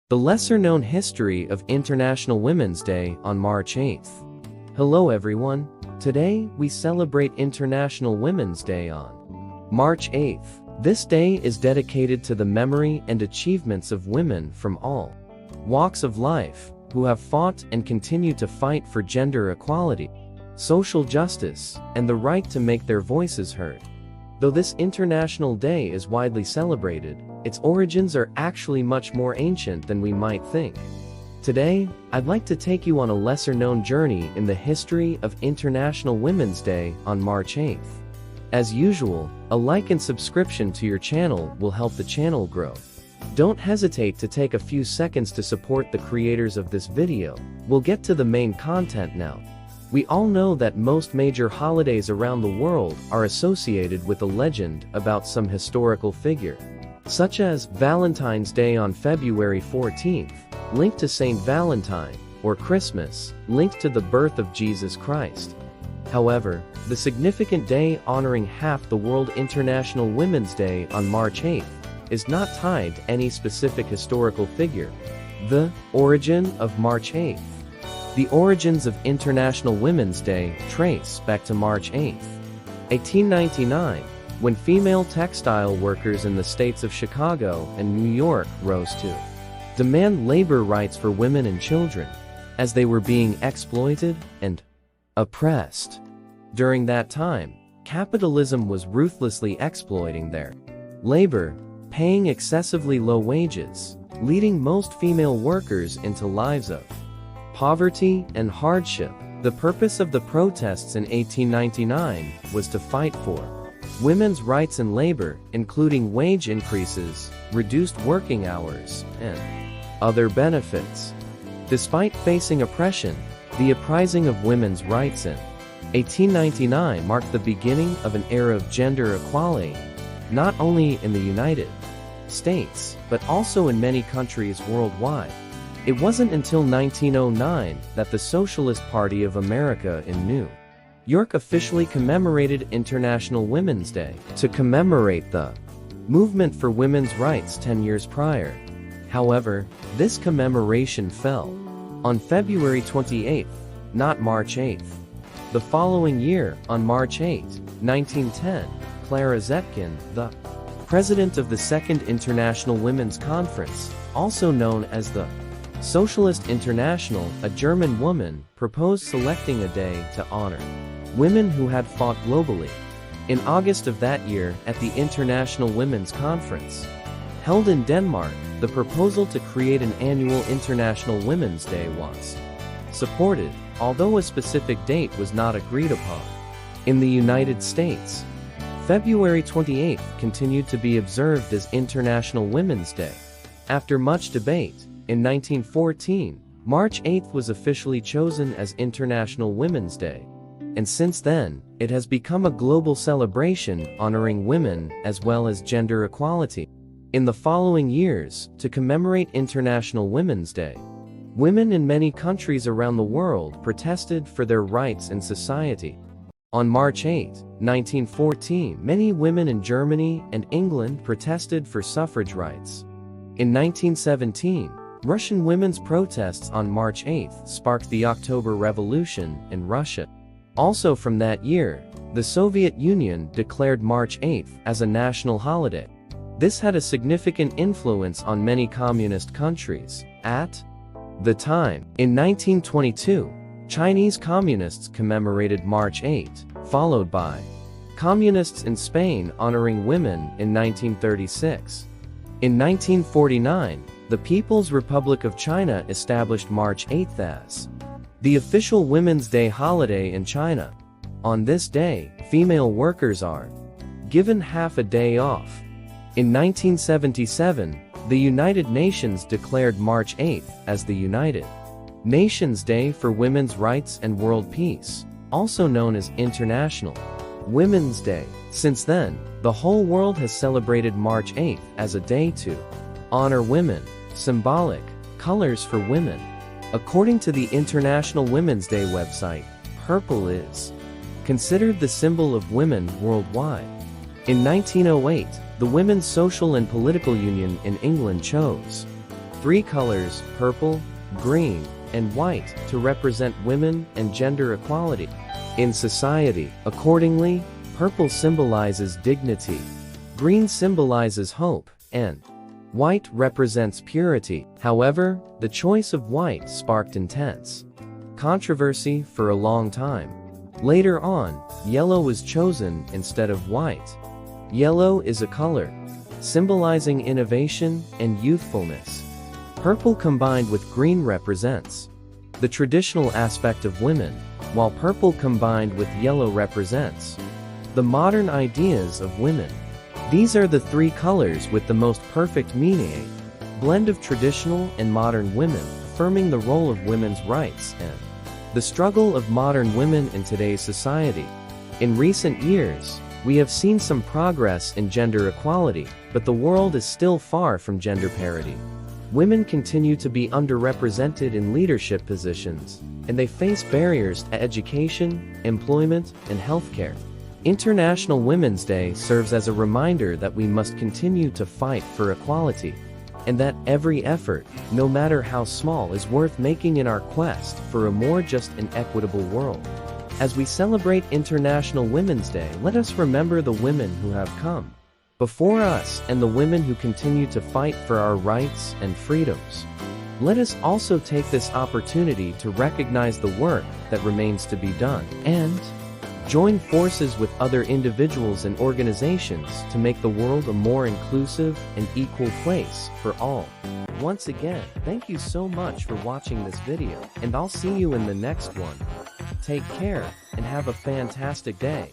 The lesser-known history of International Women's Day on March 8th. Hello everyone, today we celebrate International Women's Day on March 8th. This day is dedicated to the memory and achievements of women from all walks of life, who have fought and continue to fight for gender equality, social justice, and the right to make their voices heard. Though this International Day is widely celebrated, its origins are actually much more ancient than we might think. Today, I'd like to take you on a lesser-known journey in the history of International Women's Day on March 8th. As usual, a like and subscription to your channel will help the channel grow. Don't hesitate to take a few seconds to support the creators of this video. We'll get to the main content now. We all know that most major holidays around the world are associated with a legend about some historical figure, such as Valentine's Day on February 14th, linked to Saint Valentine, or Christmas, linked to the birth of Jesus Christ. However, the significant day honoring half the world International Women's Day on March 8th is not tied to any specific historical figure. The origin of March 8th. The origins of International Women's Day trace back to March 8, 1899, when female textile workers in the states of Chicago and New York rose to demand labor rights for women and children, as they were being exploited and oppressed. During that time, capitalism was ruthlessly exploiting their labor, paying excessively low wages, leading most female workers into lives of poverty and hardship. The purpose of the protests in 1899 was to fight for women's rights in labor, including wage increases, reduced working hours, and other benefits. Despite facing oppression, the uprising of women's rights in 1899 marked the beginning of an era of gender equality, not only in the United States, but also in many countries worldwide. It wasn't until 1909 that the Socialist Party of America in New York officially commemorated International Women's Day to commemorate the movement for women's rights 10 years prior. However, this commemoration fell on February 28th, not March 8th. The following year, on March 8, 1910, Clara Zetkin, the president of the Second International Women's Conference, also known as the Socialist International, a German woman, proposed selecting a day to honor women who had fought globally. In August of that year, at the International Women's Conference, held in Denmark, the proposal to create an annual International Women's Day was supported, although a specific date was not agreed upon. In the United States, February 28th continued to be observed as International Women's Day. After much debate, in 1914, March 8th was officially chosen as International Women's Day, and since then, it has become a global celebration honoring women as well as gender equality. In the following years, to commemorate International Women's Day, women in many countries around the world protested for their rights in society. On March 8, 1914, many women in Germany and England protested for suffrage rights. In 1917, Russian women's protests on March 8 sparked the October Revolution in Russia. Also from that year, the Soviet Union declared March 8 as a national holiday. This had a significant influence on many communist countries. At the time, in 1922, Chinese communists commemorated March 8, followed by communists in Spain honoring women in 1936. In 1949, the People's Republic of China established March 8 as the official Women's Day holiday in China. On this day, female workers are given half a day off. In 1977, the United Nations declared March 8 as the United Nations Day for Women's Rights and World Peace, also known as International Women's Day. Since then, the whole world has celebrated March 8 as a day to honor women. Symbolic colors for women. According to the International Women's Day website, purple is considered the symbol of women worldwide. In 1908, the Women's Social and Political Union in England chose Three colors, purple, green, and white, to represent women and gender equality. In society, accordingly, purple symbolizes dignity, green symbolizes hope, and white represents purity. However, the choice of white sparked intense controversy for a long time. Later on, yellow was chosen instead of white. Yellow is a color symbolizing innovation and youthfulness. Purple combined with green represents the traditional aspect of women, while purple combined with yellow represents the modern ideas of women. These are the three colors with the most perfect meaning, a blend of traditional and modern women, affirming the role of women's rights and the struggle of modern women in today's society. In recent years, we have seen some progress in gender equality, but the world is still far from gender parity. Women continue to be underrepresented in leadership positions, and they face barriers to education, employment, and healthcare. International Women's Day serves as a reminder that we must continue to fight for equality, and that every effort, no matter how small, is worth making in our quest for a more just and equitable world. As we celebrate International Women's Day, let us remember the women who have come before us and the women who continue to fight for our rights and freedoms. Let us also take this opportunity to recognize the work that remains to be done and join forces with other individuals and organizations to make the world a more inclusive and equal place for all. Once again, thank you so much for watching this video, and I'll see you in the next one. Take care, and have a fantastic day.